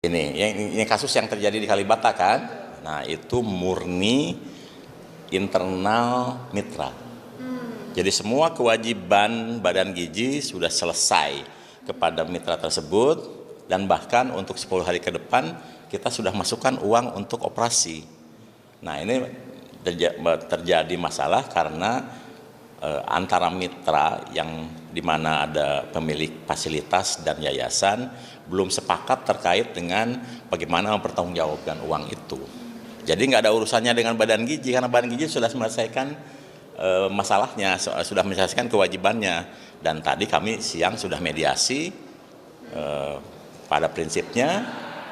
Ini kasus yang terjadi di Kalibata kan? Nah itu murni internal mitra. Jadi semua kewajiban Badan Gizi sudah selesai kepada mitra tersebut, dan bahkan untuk 10 hari ke depan kita sudah masukkan uang untuk operasi. Nah ini terjadi masalah karena antara mitra yang dimana ada pemilik fasilitas dan yayasan belum sepakat terkait dengan bagaimana mempertanggungjawabkan uang itu. Jadi nggak ada urusannya dengan Badan Gizi, karena Badan Gizi sudah menyelesaikan masalahnya, sudah menyelesaikan kewajibannya. Dan tadi kami siang sudah mediasi, pada prinsipnya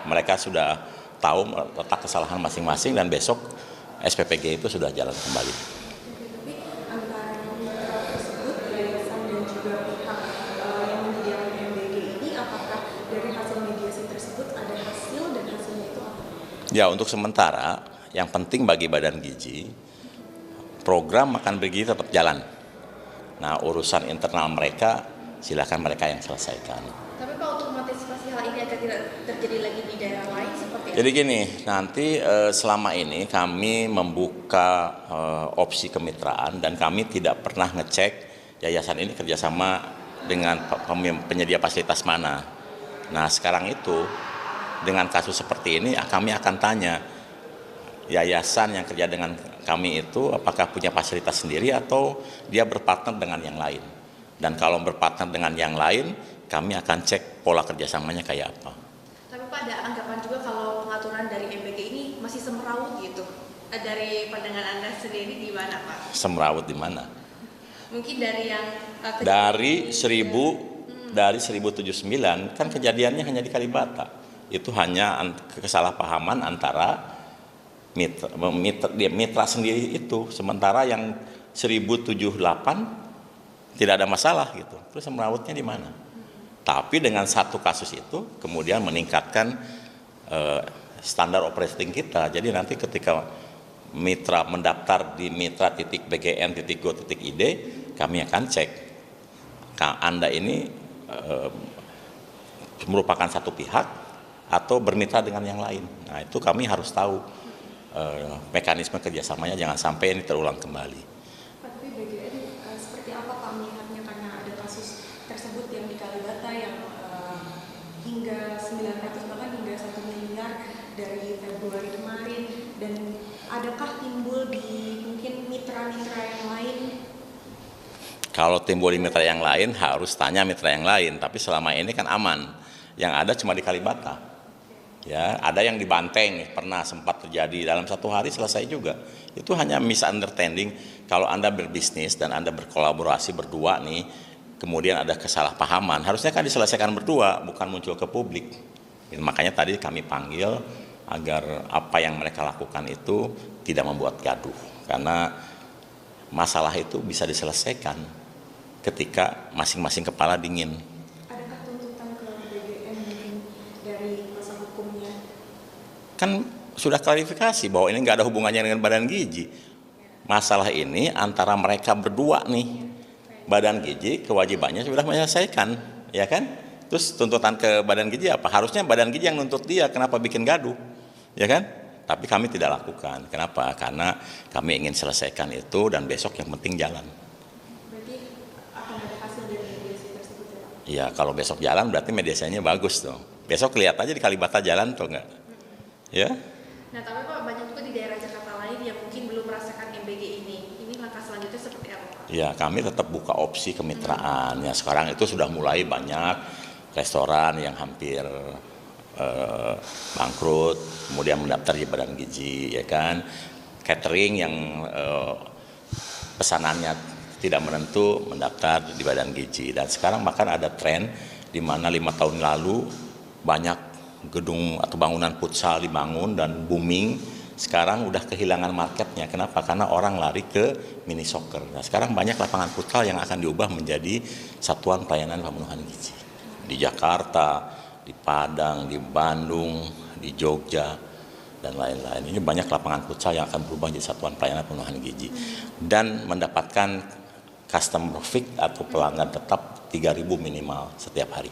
mereka sudah tahu letak kesalahan masing-masing, dan besok SPPG itu sudah jalan kembali. Tapi antara mitra tersebut, yayasan dan juga pihak yang menyediakan MBG ini, apakah dari hasil mediasi tersebut ada hasil dan hasilnya itu apa? Ya, untuk sementara yang penting bagi Badan Gizi, program makan bergizi tetap jalan. Nah, urusan internal mereka silakan mereka yang selesaikan. Tapi Pak, untuk mengantisipasi hal ini agar tidak terjadi lagi di daerah lain seperti apa? Jadi gini, nanti selama ini kami membuka opsi kemitraan, dan kami tidak pernah ngecek yayasan ini kerjasama dengan penyedia fasilitas mana. Nah, sekarang itu dengan kasus seperti ini kami akan tanya, yayasan yang kerja dengan kami itu apakah punya fasilitas sendiri atau dia berpartner dengan yang lain. Dan kalau berpartner dengan yang lain, kami akan cek pola kerjasamanya kayak apa. Tapi Pak, ada anggapan juga kalau pengaturan dari MBG ini masih semrawut gitu. Dari pandangan Anda sendiri gimana Pak? Semrawut di mana? Mungkin dari yang Dari 1079 kan kejadiannya hanya di Kalibata. Itu hanya kesalahpahaman antara mitra sendiri itu, sementara yang 1078 tidak ada masalah gitu. Terus semrawutnya di mana? Tapi dengan satu kasus itu kemudian meningkatkan standar operating kita. Jadi nanti ketika mitra mendaftar di mitra.bgn.go.id, kami akan cek Anda ini merupakan satu pihak atau bermitra dengan yang lain. Nah itu kami harus tahu mekanisme kerjasamanya, jangan sampai ini terulang kembali. Tapi BGN seperti apa Pak melihatnya, karena ada kasus tersebut yang di Kalibata yang hingga 900 bahkan hingga 1 miliar dari Februari kemarin, dan adakah timbul di mungkin mitra-mitra yang lain? Kalau timbul di mitra yang lain harus tanya mitra yang lain, tapi selama ini kan aman. Yang ada cuma di Kalibata. Ya, ada yang di Banteng pernah sempat terjadi, dalam 1 hari selesai juga. Itu hanya misunderstanding. Kalau Anda berbisnis dan Anda berkolaborasi berdua nih, kemudian ada kesalahpahaman, harusnya kan diselesaikan berdua, bukan muncul ke publik. Makanya tadi kami panggil agar apa yang mereka lakukan itu tidak membuat gaduh, karena masalah itu bisa diselesaikan ketika masing-masing kepala dingin. Adakah tuntutan ke BGN mungkin dari masa hukumnya? Kan sudah klarifikasi bahwa ini nggak ada hubungannya dengan Badan Gizi. Masalah ini antara mereka berdua nih. Badan Gizi kewajibannya sudah menyelesaikan, ya kan? Terus tuntutan ke Badan Gizi apa? Harusnya Badan Gizi yang nuntut dia, kenapa bikin gaduh, ya kan? Tapi kami tidak lakukan. Kenapa? Karena kami ingin selesaikan itu, dan besok yang penting jalan. Berarti akan ada hasil dari mediasi tersebut ya Pak? Ya kalau besok jalan berarti mediasinya bagus tuh. Besok lihat aja di Kalibata jalan tuh enggak? Ya? Nah, tapi Pak, banyak juga di daerah Jakarta lain yang mungkin belum merasakan MBG ini. Ini langkah selanjutnya seperti apa Pak? Ya, kami tetap buka opsi kemitraan. Ya, sekarang itu sudah mulai banyak restoran yang hampir bangkrut, kemudian mendaftar di Badan Gizi, ya kan? Catering yang pesanannya tidak menentu mendaftar di Badan Gizi. Dan sekarang bahkan ada tren di mana 5 tahun lalu banyak gedung atau bangunan futsal dibangun dan booming, sekarang udah kehilangan marketnya. Kenapa? Karena orang lari ke mini soccer. Nah, sekarang banyak lapangan futsal yang akan diubah menjadi satuan pelayanan pemenuhan gizi. Di Jakarta, di Padang, di Bandung, di Jogja, dan lain-lain. Ini banyak lapangan futsal yang akan berubah menjadi satuan pelayanan pemenuhan gizi. Dan mendapatkan customer fix atau pelanggan tetap 3.000 minimal setiap hari.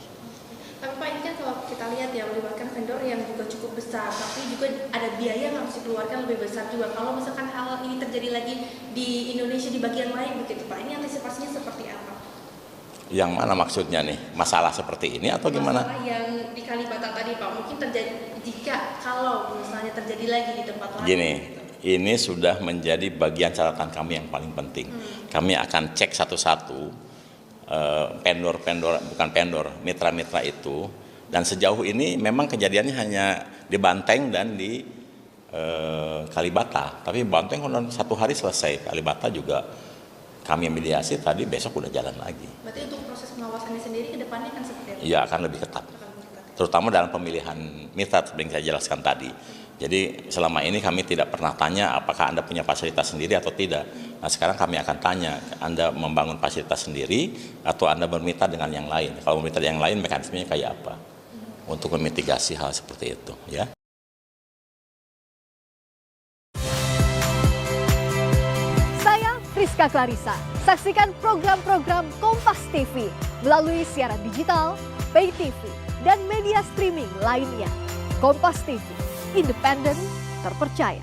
Tapi Pak, ini kan kalau kita lihat ya, melibatkan vendor yang juga cukup besar, tapi juga ada biaya yang harus dikeluarkan lebih besar juga. Kalau misalkan hal ini terjadi lagi di Indonesia di bagian lain begitu Pak, ini antisipasinya seperti apa? Yang mana maksudnya nih? Masalah seperti ini atau gimana? Masalah yang di Kalibata tadi Pak, mungkin terjadi jika kalau misalnya terjadi lagi di tempat lain. Gini, ini sudah menjadi bagian catatan kami yang paling penting. Kami akan cek satu-satu mitra-mitra itu, dan sejauh ini memang kejadiannya hanya di Banteng dan di Kalibata. Tapi Banteng satu hari selesai, Kalibata juga kami mediasi tadi, besok udah jalan lagi. Berarti untuk proses pengawasannya sendiri ke depannya kan seperti apa? Iya, akan lebih ketat. Terutama dalam pemilihan mitra seperti yang saya jelaskan tadi. Jadi selama ini kami tidak pernah tanya apakah Anda punya fasilitas sendiri atau tidak. Nah sekarang kami akan tanya, Anda membangun fasilitas sendiri atau Anda bermitra dengan yang lain. Kalau bermitra yang lain mekanismenya kayak apa? Untuk memitigasi hal seperti itu, ya. Saya Friska Clarissa. Saksikan program-program Kompas TV melalui siaran digital, pay TV, dan media streaming lainnya. Kompas TV, independen, terpercaya.